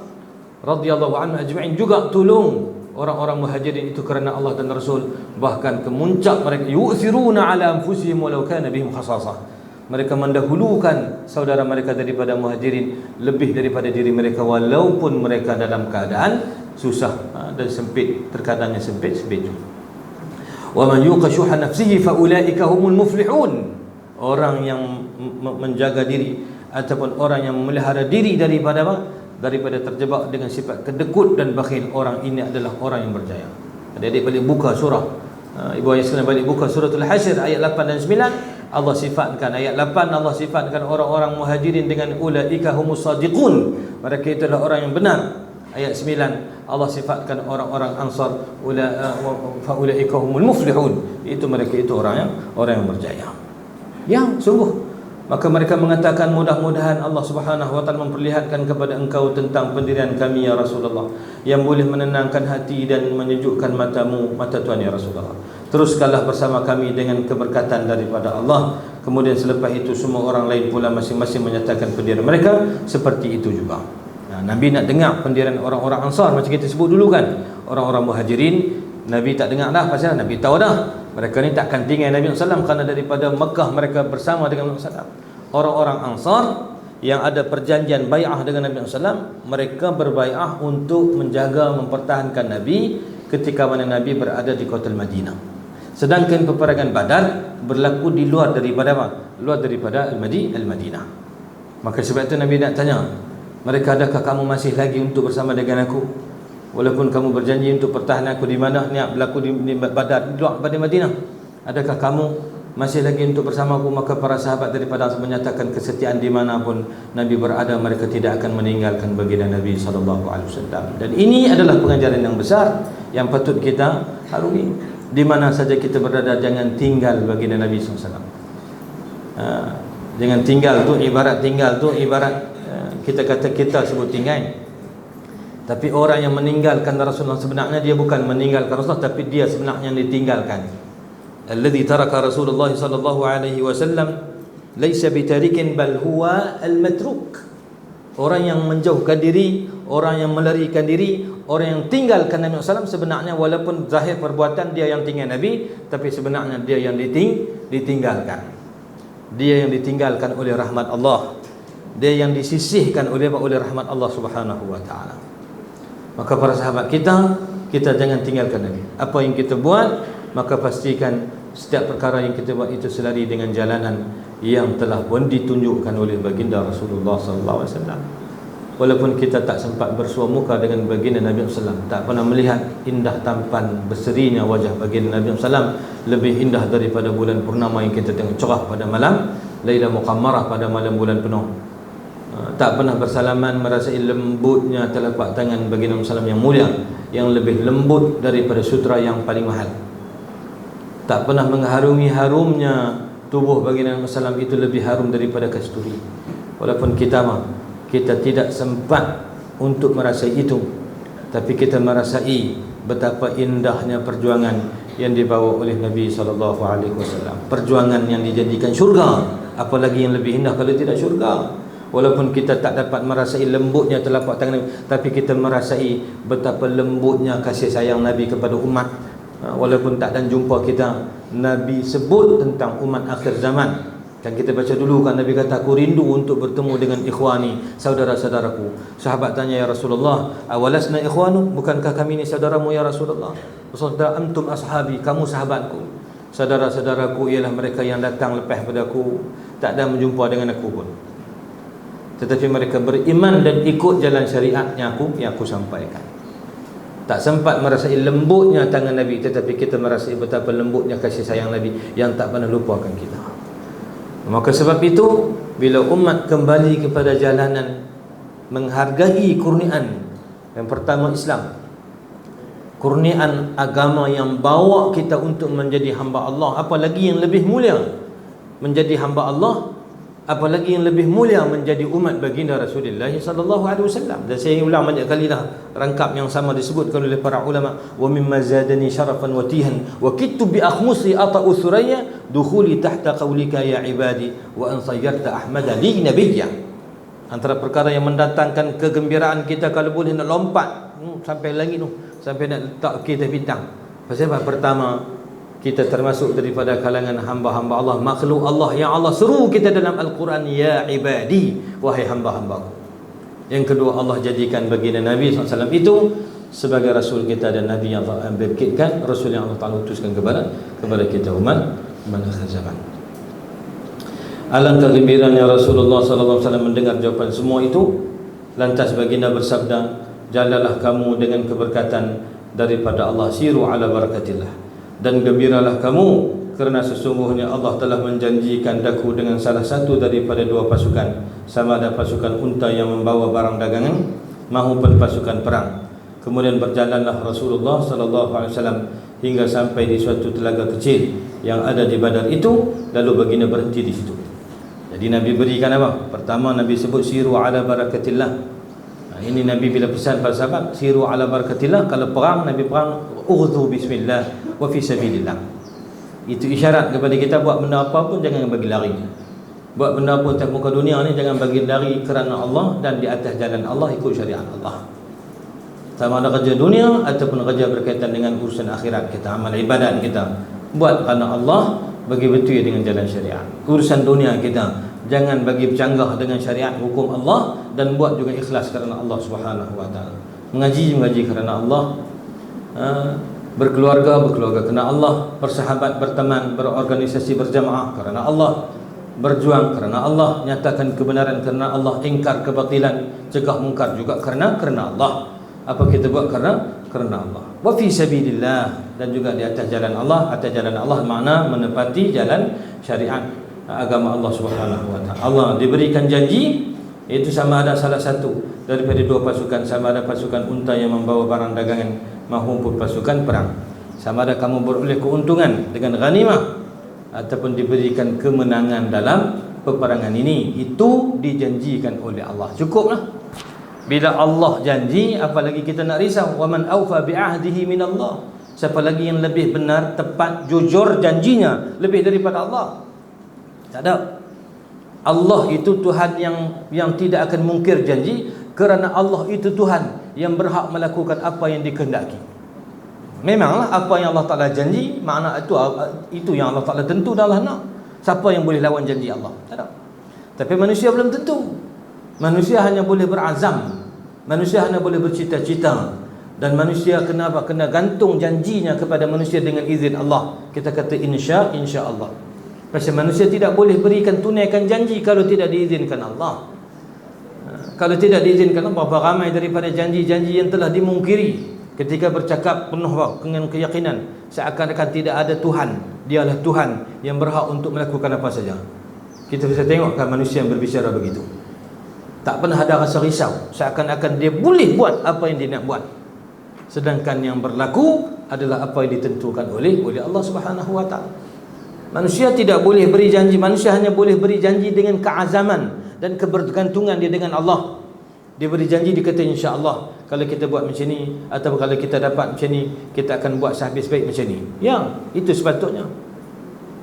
radhiyallahu anhu ajma'in juga tolong orang-orang Muhajirin itu kerana Allah dan Rasul. Bahkan kemuncak mereka yu'thiruna ala anfusihim walau kana bihim khasasah. Mereka mendahulukan saudara mereka daripada Muhajirin lebih daripada diri mereka, walaupun mereka dalam keadaan susah dan sempit, terkadangnya sempit juga. Wa man yuqa shuha nafsihi fa ulaika humul muflihun. Orang yang menjaga diri ataupun orang yang memelihara diri daripada daripada terjebak dengan sifat kedekut dan bakhil. Orang ini adalah orang yang berjaya. Adik-adik balik buka surah, ibu ayah sekalian balik buka suratul Hasyr ayat 8 dan 9. Allah sifatkan, ayat 8 Allah sifatkan orang-orang muhajirin dengan ulaika humus sadiqun, mereka itulah orang yang benar. Ayat 9 Allah sifatkan orang-orang ansar, fa ulaika humul muflihun, itu mereka itu orang yang berjaya. Yang sungguh, maka mereka mengatakan, mudah-mudahan Allah Subhanahu wa taala memperlihatkan kepada engkau tentang pendirian kami ya Rasulullah, yang boleh menenangkan hati dan menyejukkan matamu, mata Tuhan ya Rasulullah. Teruskanlah bersama kami dengan keberkatan daripada Allah. Kemudian selepas itu semua orang lain pula masing-masing menyatakan pendirian mereka seperti itu juga. Nabi nak dengar pendirian orang-orang Ansar, macam kita sebut dulu kan. Orang-orang Muhajirin Nabi tak dengar dah, pasal Nabi tahu dah mereka ni takkan tinggal Nabi SAW, kerana daripada Mekah mereka bersama dengan Nabi SAW. Orang-orang Ansar yang ada perjanjian bai'ah dengan Nabi SAW, mereka berbai'ah untuk menjaga, mempertahankan Nabi ketika mana Nabi berada di kota Madinah. Sedangkan peperangan Badar berlaku di luar daripada apa? Luar daripada Al-Madinah. Maka sebab itu Nabi nak tanya mereka, adakah kamu masih lagi untuk bersama dengan aku? Walaupun kamu berjanji untuk pertahanan aku di mana ni berlaku di Badar, di luar pada Madinah, adakah kamu masih lagi untuk bersama aku? Maka para sahabat daripada menyatakan kesetiaan dimanapun Nabi berada, mereka tidak akan meninggalkan baginda Nabi SAW. Dan ini adalah pengajaran yang besar yang patut kita harungi. Di mana saja kita berada, jangan tinggal baginda Nabi SAW. Jangan tinggal tu ibarat kita kata kita sebut tinggal. Tapi orang yang meninggalkan Rasulullah sebenarnya dia bukan meninggalkan Rasulullah, tapi dia sebenarnya ditinggalkan. Alladzi taraka Rasulullah sallallahu alaihi wasallam laisa bitarikin bal huwa al-matruk. Orang yang menjauhkan diri, orang yang melarikan diri, orang yang tinggalkan Nabi SAW, sebenarnya walaupun zahir perbuatan dia yang tinggal Nabi, tapi sebenarnya dia yang ditinggalkan. Dia yang ditinggalkan oleh rahmat Allah. Dia yang disisihkan oleh rahmat Allah Subhanahu wa taala. Maka para sahabat kita jangan tinggalkan Nabi. Apa yang kita buat, maka pastikan setiap perkara yang kita buat itu selari dengan jalanan yang telah pun ditunjukkan oleh baginda Rasulullah SAW. Walaupun kita tak sempat bersua muka dengan baginda Nabi SAW, tak pernah melihat indah tampan berserinya wajah baginda Nabi SAW, lebih indah daripada bulan purnama yang kita tengok cerah pada malam Lailah Muqammarah, pada malam bulan penuh. Tak pernah bersalaman, merasai lembutnya telapak tangan baginda Nabi SAW yang mulia, yang lebih lembut daripada sutra yang paling mahal. Tak pernah mengharungi harumnya tubuh baginda Nabi SAW itu lebih harum daripada kasturi. Walaupun kita tidak sempat untuk merasai itu, tapi kita merasai betapa indahnya perjuangan yang dibawa oleh Nabi SAW. Perjuangan yang dijadikan syurga, apalagi yang lebih indah kalau tidak syurga. Walaupun kita tak dapat merasai lembutnya telapak tangan Nabi, tapi kita merasai betapa lembutnya kasih sayang Nabi kepada umat. Walaupun tak dan jumpa kita, Nabi sebut tentang umat akhir zaman. Kan kita baca dulu kan, Nabi kata, aku rindu untuk bertemu dengan ikhwani, saudara-saudaraku. Sahabat tanya, ya Rasulullah, awalasna ikhwanu, bukankah kami ni saudaramu ya Rasulullah? Rasulullah, antum ashabi, kamu sahabatku. Saudara-saudaraku ialah mereka yang datang lepas padaku, tak ada menjumpa dengan aku pun, tetapi mereka beriman dan ikut jalan syariat yang aku sampaikan. Tak sempat merasai lembutnya tangan Nabi, tetapi kita merasai betapa lembutnya kasih sayang Nabi yang tak pernah lupakan kita. Maka sebab itu, bila umat kembali kepada jalanan menghargai kurniaan yang pertama Islam, kurniaan agama yang bawa kita untuk menjadi hamba Allah, apalagi yang lebih mulia menjadi hamba Allah, apalagi yang lebih mulia menjadi umat baginda Rasulullah SAW. Dan saya ulang banyak kali dah rangkap yang sama disebutkan oleh para ulama, wa mimma zadani syarafan wa tihan wa kittu bi akhmusi ata'u thuraya dukhuli tahta qawlika ya ibadi wa an sayyarta ahmada li nabiyya. Antara perkara yang mendatangkan kegembiraan kita kalau boleh nak lompat sampai langit tu, sampai nak letak kita bintang. Pasal apa? Pertama, kita termasuk daripada kalangan hamba-hamba Allah, makhluk Allah yang Allah seru kita dalam Al-Quran, ya ibadi, wahai hamba-hambaku. Yang kedua, Allah jadikan baginda Nabi SAW itu sebagai Rasul kita dan Nabi yang Allah bangkitkan, Rasul yang Allah Ta'ala utuskan kepada kita umat akhir zaman. Alangkah gembiranya Rasulullah SAW mendengar jawapan semua itu. Lantas baginda bersabda, jalanlah kamu dengan keberkatan daripada Allah, siru ala barakatillah, dan gembiralah kamu kerana sesungguhnya Allah telah menjanjikan daku dengan salah satu daripada dua pasukan, sama ada pasukan unta yang membawa barang dagangan maupun pasukan perang. Kemudian berjalanlah Rasulullah sallallahu alaihi wasallam hingga sampai di suatu telaga kecil yang ada di Badar itu, lalu baginda berhenti di situ. Jadi Nabi berikan apa? Pertama Nabi sebut siru ala barakatillah. Ini Nabi bila pesan para sahabat, siru ala barakatillah. Kalau perang, Nabi perang ughzu bismillah wa fi sabilillah. Itu isyarat kepada kita, buat benda apa pun jangan bagi lari. Buat benda apa tak muka dunia ni jangan bagi lari kerana Allah dan di atas jalan Allah, ikut syariat Allah. Sama ada kerja dunia ataupun kerja berkaitan dengan urusan akhirat kita, amal ibadat kita, buat kerana Allah, bagi betul dengan jalan syariat. Urusan dunia kita jangan bagi bercanggah dengan syariat hukum Allah, dan buat juga ikhlas kerana Allah Subhanahu wa taala. Mengaji kerana Allah, berkeluarga kerana Allah, bersahabat, berteman, berorganisasi, berjamaah kerana Allah, berjuang kerana Allah, nyatakan kebenaran kerana Allah, ingkar kebatilan, cegah mungkar juga kerana Allah. Apa kita buat kerana Allah. Wa fi sabilillah, dan juga di atas jalan Allah. Atas jalan Allah makna menepati jalan syariat agama Allah Subhanahu wa taala. Allah diberikan janji, itu sama ada salah satu daripada dua pasukan, sama ada pasukan unta yang membawa barang dagangan maupun pasukan perang. Sama ada kamu beroleh keuntungan dengan ghanimah ataupun diberikan kemenangan dalam peperangan ini, itu dijanjikan oleh Allah. Cukuplah. Bila Allah janji, apalagi kita nak risau. Wa man awfa bi ahdihi min Allah. Siapa lagi yang lebih benar, tepat, jujur janjinya lebih daripada Allah? Tak ada. Allah itu Tuhan yang tidak akan mungkir janji, kerana Allah itu Tuhan yang berhak melakukan apa yang dikehendaki. Memanglah apa yang Allah Ta'ala janji, makna itu yang Allah Ta'ala tentu dah Allah nak. Siapa yang boleh lawan janji Allah? Tak ada. Tapi manusia belum tentu. Manusia hanya boleh berazam, manusia hanya boleh bercita-cita, dan manusia kena apa? Kena gantung janjinya kepada manusia dengan izin Allah. Kita kata insya Allah. Pasal manusia tidak boleh tunaikan janji kalau tidak diizinkan Allah. Kalau tidak diizinkan Allah, berapa ramai daripada janji-janji yang telah dimungkiri ketika bercakap penuh dengan keyakinan seakan-akan tidak ada Tuhan, dialah Tuhan yang berhak untuk melakukan apa saja. Kita bisa tengokkan manusia yang berbicara begitu, tak pernah ada rasa risau, seakan-akan dia boleh buat apa yang dia nak buat, sedangkan yang berlaku adalah apa yang ditentukan oleh Allah Subhanahu wa taala. Manusia tidak boleh beri janji, manusia hanya boleh beri janji dengan keazaman dan kebergantungan dia dengan Allah. Dia beri janji, dia kata insya-Allah kalau kita buat macam ni, atau kalau kita dapat macam ni, kita akan buat sehabis baik macam ni. Ya, itu sepatutnya.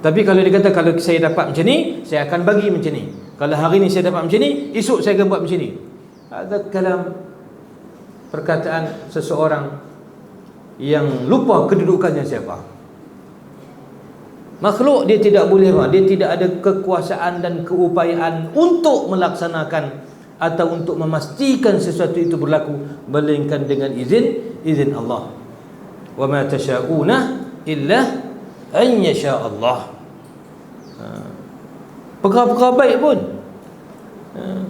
Tapi kalau dia kata kalau saya dapat macam ni, saya akan bagi macam ni. Kalau hari ni saya dapat macam ni, esok saya akan buat macam ni. Ada kalam perkataan seseorang yang lupa kedudukannya siapa. Makhluk dia tidak boleh, dia tidak ada kekuasaan dan keupayaan untuk melaksanakan atau untuk memastikan sesuatu itu berlaku, melainkan dengan izin Allah. Wa ma tasyauna illa an yasha Allah. Perkara-perkara baik pun,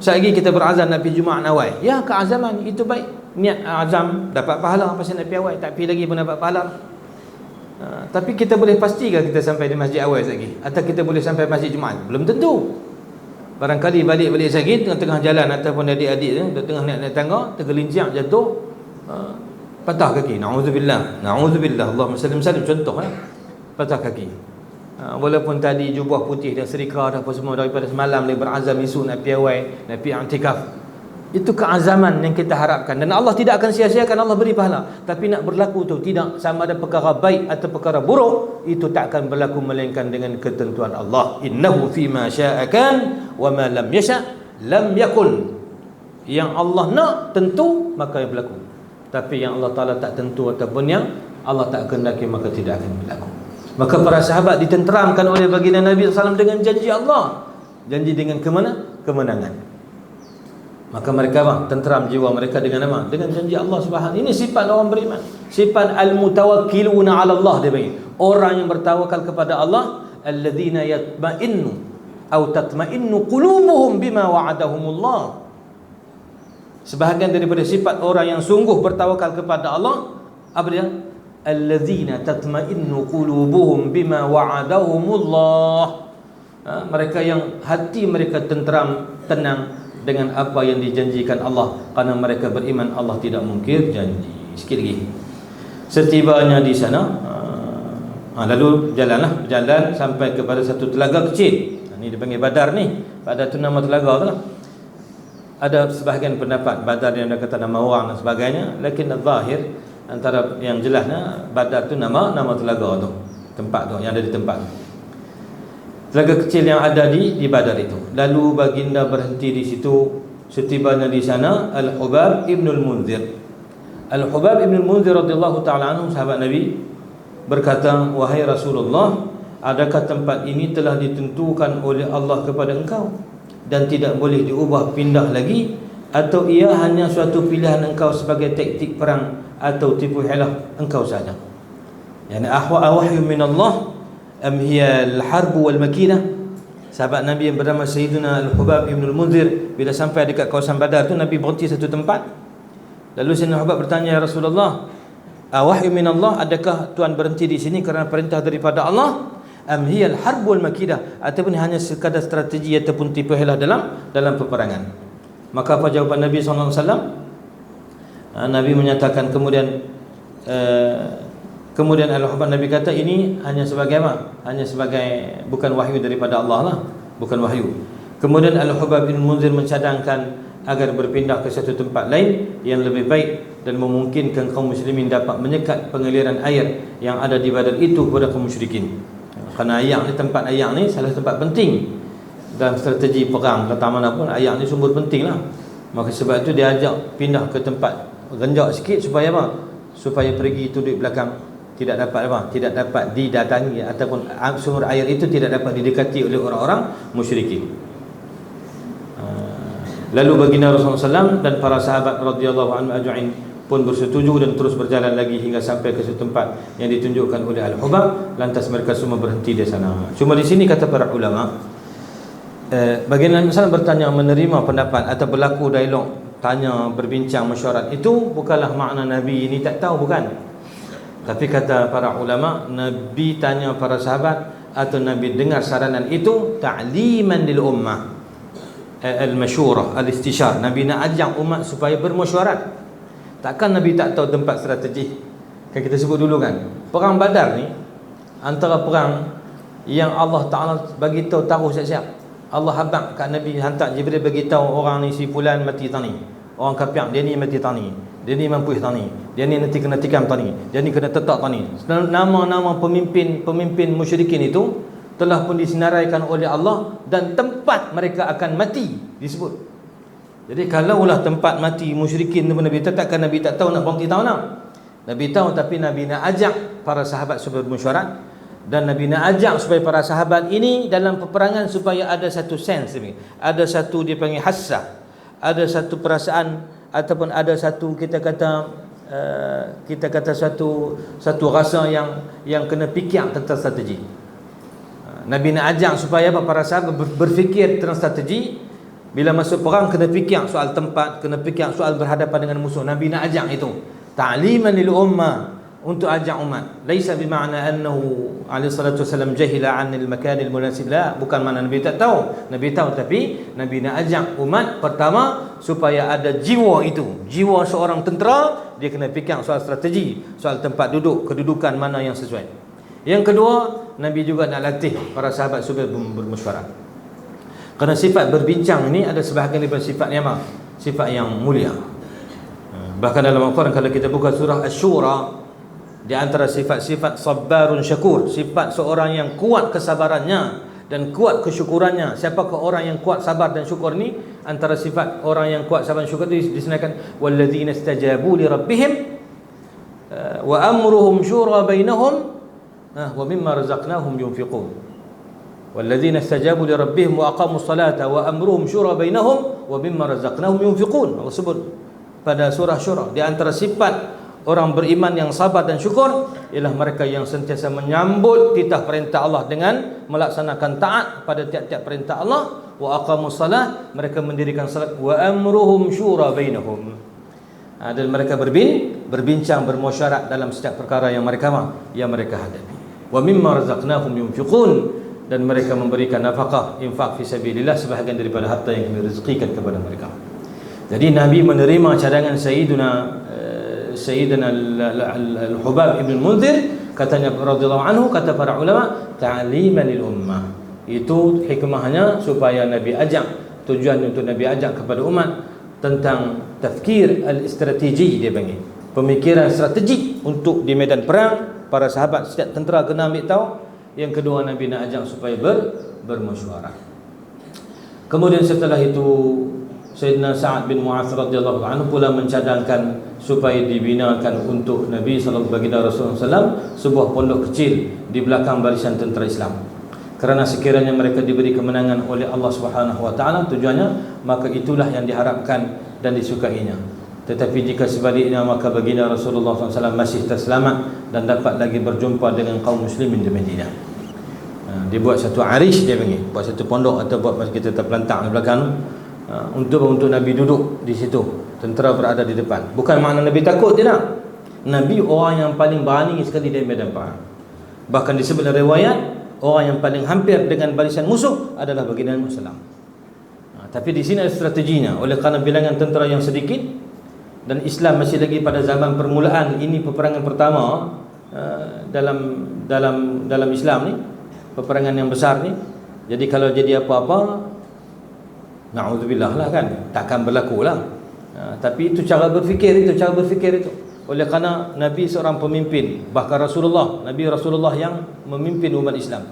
selagi kita berazam nak pergi Jumaat Nawai, ya, keazaman itu baik. Niat azam dapat pahala, pasal nak pergi awal, tak pergi lagi pun dapat pahala. Tapi kita boleh pastikan kita sampai di masjid awal lagi, atau kita boleh sampai masjid Jumaat? Belum tentu. Barangkali balik sakit tengah jalan, ataupun adik-adik tengah naik tangga tergelincir jatuh, patah kaki. Na'udzubillah, Allahumma sallim contoh, patah kaki. Walaupun tadi jubah putih dan serika dah apa semua, daripada semalam dia berazam esok nak pergi awal, nak pergi i'tikaf. Itu keazaman yang kita harapkan, dan Allah tidak akan sia-siakan, Allah beri pahala. Tapi nak berlaku tu tidak, sama ada perkara baik atau perkara buruk, itu tak akan berlaku melainkan dengan ketentuan Allah. Innahu fima sya'akan wa ma lam yasha' lam yakun. Yang Allah nak tentu, maka yang berlaku. Tapi yang Allah Ta'ala tak tentu ataupun yang Allah tak kehendaki, maka tidak akan berlaku. Maka para sahabat ditenteramkan oleh baginda Nabi SAW dengan janji Allah, janji dengan kemenangan. Maka mereka tenteram jiwa mereka dengan apa? Dengan janji Allah Subhanahu. Ini sifat orang beriman, sifat al-mutawakkiluna 'ala Allah, dia panggil. Orang yang bertawakal kepada Allah, alladzina yatma'innu atau tatma'innu qulubuhum bima wa'adahumullah. Sebahagian daripada sifat orang yang sungguh bertawakal kepada Allah, apa dia? Allazina tatma'innu qulubuhum bima wa'adahumullah. Mereka yang hati mereka tenteram, tenang dengan apa yang dijanjikan Allah, karena mereka beriman Allah tidak mungkir janji. Sikit lagi. Setibanya di sana, lalu berjalan sampai kepada satu telaga kecil. Ini dipanggil Badar ni. Badar tu nama telaga tu lah. Ada sebahagian pendapat Badar yang ada kata nama orang dan sebagainya, lakin al-zahir antara yang jelasnya Badar tu nama telaga tu, tempat tu yang ada di tempat tu. Telaga kecil yang ada di Badar itu. Lalu baginda berhenti di situ. Setibanya di sana, Al-Hubab Ibn Al-Munzir. Al-Hubab Ibn Al-Munzir radhiyallahu ta'ala anhu, sahabat Nabi, berkata, wahai Rasulullah, adakah tempat ini telah ditentukan oleh Allah kepada engkau dan tidak boleh diubah pindah lagi, atau ia hanya suatu pilihan engkau sebagai taktik perang atau tipu helah engkau saja? Yani ahwahyu min Allah am hiya al-harb wal makinah. Sahabat Nabi yang bernama Sayyidina Al-Hubab Ibn Al-Munzir, bila sampai dekat kawasan Badar tu, Nabi berhenti satu tempat. Lalu Sayyidina Al-Hubab bertanya, ya Rasulullah, wahyu min Allah, adakah Tuan berhenti di sini kerana perintah daripada Allah? Am hiya al-harb wal makidah, ataupun hanya sekadar strategi ataupun tipu helah dalam peperangan? Maka apa jawaban Nabi SAW? Nabi menyatakan kemudian Al-Hubab, Nabi kata, ini hanya sebagai apa? Hanya sebagai, bukan wahyu daripada Allah lah, bukan wahyu. Kemudian Al-Hubab bin Munzir mencadangkan agar berpindah ke satu tempat lain yang lebih baik dan memungkinkan kaum muslimin dapat menyekat pengaliran air yang ada di Badar itu kepada kaum musyrikin. Kerana air ni, tempat air ni salah tempat penting dalam strategi perang. Kata mana pun, air ni sumber penting lah. Maka sebab itu dia ajak pindah ke tempat renjak sikit supaya apa? Supaya pergi itu di belakang tidak dapat apa? Tidak dapat didatangi, ataupun sumber air itu tidak dapat didekati oleh orang-orang musyrikin. Lalu baginda Rasulullah SAW dan para sahabat radhiyallahu anhum ajma'in pun bersetuju dan terus berjalan lagi hingga sampai ke satu tempat yang ditunjukkan oleh Al-Hubab. Lantas mereka semua berhenti di sana. Cuma di sini kata para ulama, baginda Rasulullah bertanya, menerima pendapat atau berlaku dialog, tanya, berbincang, mesyuarat, itu bukanlah makna Nabi ini tak tahu, bukan. Tapi kata para ulama, Nabi tanya para sahabat atau Nabi dengar saranan itu ta'liman lil ummah, al-masyurah, al-istisyar. Nabi nak ajak umat supaya bermesyuarat. Takkan Nabi tak tahu tempat strategi. Kan kita sebut dulu kan, perang Badar ni antara perang yang Allah Ta'ala bagi tahu taruh siap-siap. Allah habaq kat Nabi, hantar Jibril bagi tahu orang ni si fulan mati tani, orang kafir dia ni mati tani, dia ni mampu tani, dia ni nanti kena tikam tani, dia ni kena tetak tani. Nama-nama pemimpin musyrikin itu telah pun disenaraikan oleh Allah, dan tempat mereka akan mati disebut. Jadi kalaulah tempat mati musyrikin tu Nabi takkan Nabi tak tahu nak berhenti tahu nak. Nabi tahu, tapi Nabi nak ajak para sahabat supaya bermesyuarat, dan Nabi nak ajak supaya para sahabat ini dalam peperangan supaya ada satu sense, ada satu dia panggil hassah, ada satu perasaan, ataupun ada satu kita kata satu rasa yang kena fikir tentang strategi. Nabi nak ajak supaya para sahabat berfikir tentang strategi. Bila masuk perang kena fikir soal tempat, kena fikir soal berhadapan dengan musuh. Nabi nak ajak itu ta'liman lil ummah, untuk ajak umat. Laisa bima'na annahu alaihi salatu wasallam jahila 'anil makanil munasib. La, bukan makna Nabi tak tahu. Nabi tahu, tapi Nabi nak ajak umat pertama supaya ada jiwa itu. Jiwa seorang tentera, dia kena fikir soal strategi, soal tempat duduk, kedudukan mana yang sesuai. Yang kedua, Nabi juga nak latih para sahabat supaya bermesyuarat. Kerana sifat berbincang ini ada sebahagian daripada sifat yang apa? Sifat yang mulia. Bahkan dalam Al-Quran kalau kita buka surah Asy-Syura, di antara sifat-sifat sabarun syakur, sifat seorang yang kuat kesabarannya dan kuat kesyukurannya. Siapakah orang yang kuat sabar dan syukur ni? Antara sifat orang yang kuat sabar dan syukur itu disenaraikan walladzina istajabu li rabbihim wa amruhum syura bainahum wa mimma razaqnahum yunfiqun. Walladzina istajabu li rabbihim wa aqamus salata wa amruhum syura bainahum wa mimma razaqnahum yunfiqun. Allah sebut pada surah Syura, di antara sifat orang beriman yang sabar dan syukur ialah mereka yang sentiasa menyambut titah perintah Allah dengan melaksanakan taat pada tiap-tiap perintah Allah, wa aqamus salah, mereka mendirikan salat, wa amruhum syura bainahum. Dan mereka berbincang, bermusyawarah dalam setiap perkara yang mereka hadapi. Wa mimma razaqnahum yunfiqun, dan mereka memberikan nafkah, infak fi sabilillah, sebahagian daripada harta yang kami rezekikan kepada mereka. Jadi Nabi menerima cadangan Sayyidina Al-Hubab ibn Munzir, katanya radhiyallahu anhu, kata para ulama, ta'liman lil ummah. Itu hikmahnya supaya Nabi ajak, tujuan untuk Nabi ajak kepada umat tentang tafkir al-strategi, dia panggil pemikiran strategik untuk di medan perang. Para sahabat, setiap tentera kena ambil tahu. Yang kedua, Nabi nak ajak supaya bermusyawarah. Kemudian setelah itu Sayyidina Sa'ad bin Mu'adz radhiyallahu anhu pula mencadangkan supaya dibinakan untuk Nabi baginda Rasulullah SAW sebuah pondok kecil di belakang barisan tentera Islam. Kerana sekiranya mereka diberi kemenangan oleh Allah Subhanahu wa taala, tujuannya, maka itulah yang diharapkan dan disukainya. Tetapi jika sebaliknya, maka baginda Rasulullah SAW masih terselamat dan dapat lagi berjumpa dengan kaum muslimin di Madinah. Dia buat satu arish, dia panggil, buat satu pondok, atau buat kita terpelantak di belakang, untuk Nabi duduk di situ, tentera berada di depan. Bukan makna Nabi takut, tidak. Nabi orang yang paling berani sekali di medan perang. Bahkan disebut dalam riwayat, orang yang paling hampir dengan barisan musuh adalah baginda Muhammad. Tapi di sini ada strateginya. Oleh kerana bilangan tentera yang sedikit dan Islam masih lagi pada zaman permulaan, ini peperangan pertama dalam Islam ni, peperangan yang besar ni. Jadi kalau jadi apa-apa, na'udzubillah lah kan, takkan berlaku lah. Tapi itu cara berfikir itu. Oleh kerana Nabi seorang pemimpin, bahkan Nabi Rasulullah yang memimpin umat Islam,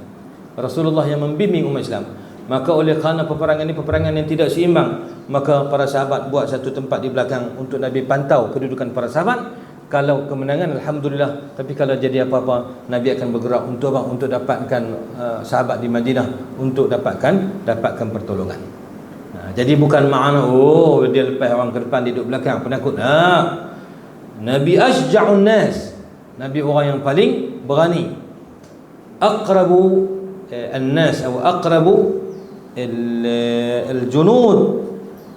Rasulullah yang membimbing umat Islam. Maka oleh kerana peperangan ini peperangan yang tidak seimbang, maka para sahabat buat satu tempat di belakang untuk Nabi pantau kedudukan para sahabat. Kalau kemenangan, alhamdulillah. Tapi kalau jadi apa-apa, Nabi akan bergerak untuk dapatkan sahabat di Madinah, untuk dapatkan pertolongan. Jadi bukan makna dia lepas orang ke depan, dia duduk belakang penakut. Nabi asja'un nas, Nabi orang yang paling berani. Aqrabu an-nas atau aqrabu al-junud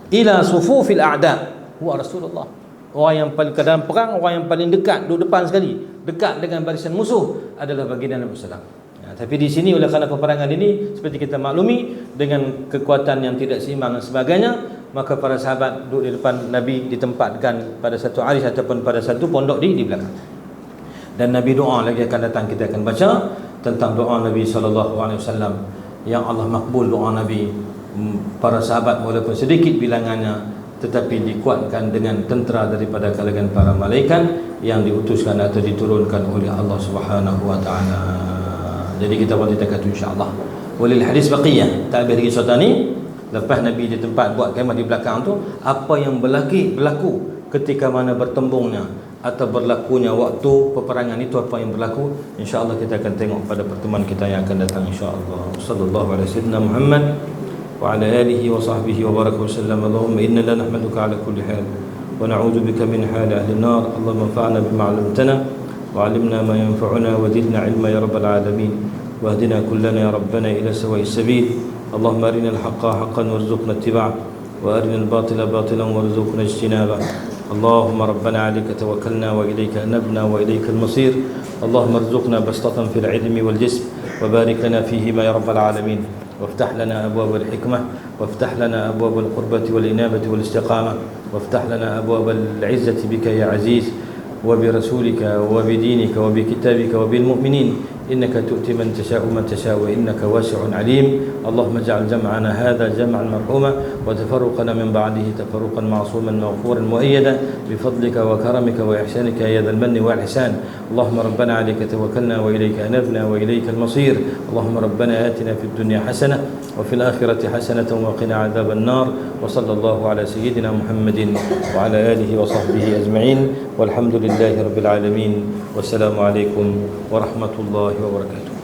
ila sufufil a'da huwa Rasulullah. Orang yang paling ke dalam perang, orang yang paling dekat, duduk depan sekali, dekat dengan barisan musuh adalah baginda Nabi sallallahu alaihi wasallam. Tapi di sini oleh kerana peperangan ini, seperti kita maklumi, dengan kekuatan yang tidak seimbang dan sebagainya, maka para sahabat duduk di depan Nabi, ditempatkan pada satu arish ataupun pada satu pondok di belakang. Dan Nabi doa lagi akan datang, kita akan baca tentang doa Nabi SAW yang Allah makbul doa Nabi. Para sahabat walaupun sedikit bilangannya, tetapi dikuatkan dengan tentera daripada kalangan para malaikat yang diutuskan atau diturunkan oleh Allah Subhanahu wa taala. Jadi kita boleh kata insya-Allah. Walil hadis baqiyah. Tak habis lagi cerita ni. Lepas Nabi di tempat buat kemah di belakang tu, apa yang berlaku ketika mana bertembungnya atau berlakunya waktu peperangan itu, apa yang berlaku, insya-Allah kita akan tengok pada pertemuan kita yang akan datang insya-Allah. Sallallahu alaihi wasallam Muhammad wa ala alihi wa sahbihi wa baraka wa sallam. Allahumma inna la nahmaduka ala kulli hal wa na'udzu bika min hal ahli an-nar. Allahumma anfa'na bima 'allamtana wa 'allimna ma yanfa'una wa zidna 'ilma ya rabbal alamin. Wahdina kullana ya rabbana ila sawa'is sabil. اللهم أرنا الحق حقا وارزقنا اتباعه وأرنا الباطل باطلا وارزقنا اجتنابه. اللهم ربنا عليك توكلنا وإليك أنبنا وإليك المصير. اللهم ارزقنا بسطة في العلم والجسم وبارك لنا فيهما يا رب العالمين. وافتح لنا أبواب الحكمة وافتح لنا أبواب القربة والإنابة والاستقامة وافتح لنا أبواب العزة بك يا عزيز وبرسولك وبدينك وبكتابك وبالمؤمنين. إنك تؤتي من تشاء وإنك واسع عليم. اللهم اجعل جمعنا هذا جمعا مرحوما وتفرقنا من بعده تفرقا معصوما مغفورا مؤيدا بفضلك وكرمك وإحسانك يا ذا المن والإحسان. اللهم ربنا عليك توكلنا وإليك أنبنا وإليك المصير. اللهم ربنا آتنا في الدنيا حسنة وفي الآخرة حسنة وقنا عذاب النار. وصلى الله على سيدنا محمد وعلى آله وصحبه أجمعين والحمد لله رب العالمين. والسلام عليكم ورحمة الله وبركاته.